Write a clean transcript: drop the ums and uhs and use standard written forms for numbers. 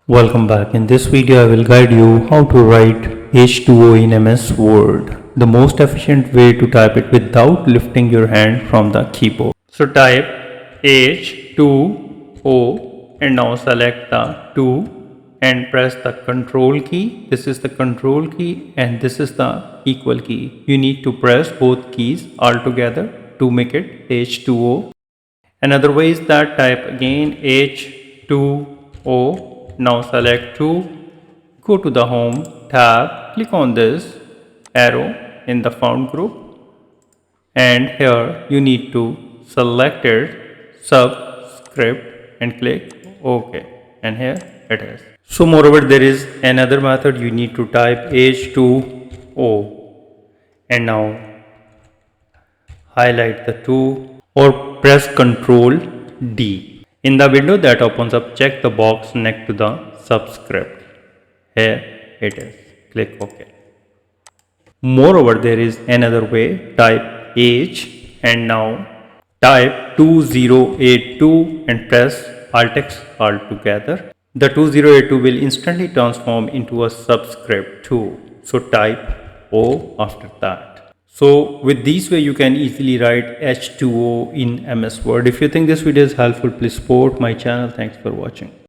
Welcome back. In this video, I will guide you how to write H₂O in MS Word, the most efficient way to type it without lifting your hand from the keyboard. So type H₂O and now select the 2 and press the control key. This is the control key and this is the equal key. You need to press both keys all together to make it H₂O. Another way is that type again H₂O. Now select 2, go to the home tab, click on this arrow in the font group and here you need to select it subscript and click OK, and here it is. So moreover, there is another method. You need to type H₂O and now highlight the 2 or press Ctrl D. In the window that opens up, check the box next to the subscript. Here it is. Click OK. Moreover, there is another way. Type H and now type 2082 and press Alt X all together. The 2082 will instantly transform into a subscript too. So type O after that. So with this way you can easily write H₂O in MS Word. If you think this video is helpful, please support my channel. Thanks for watching.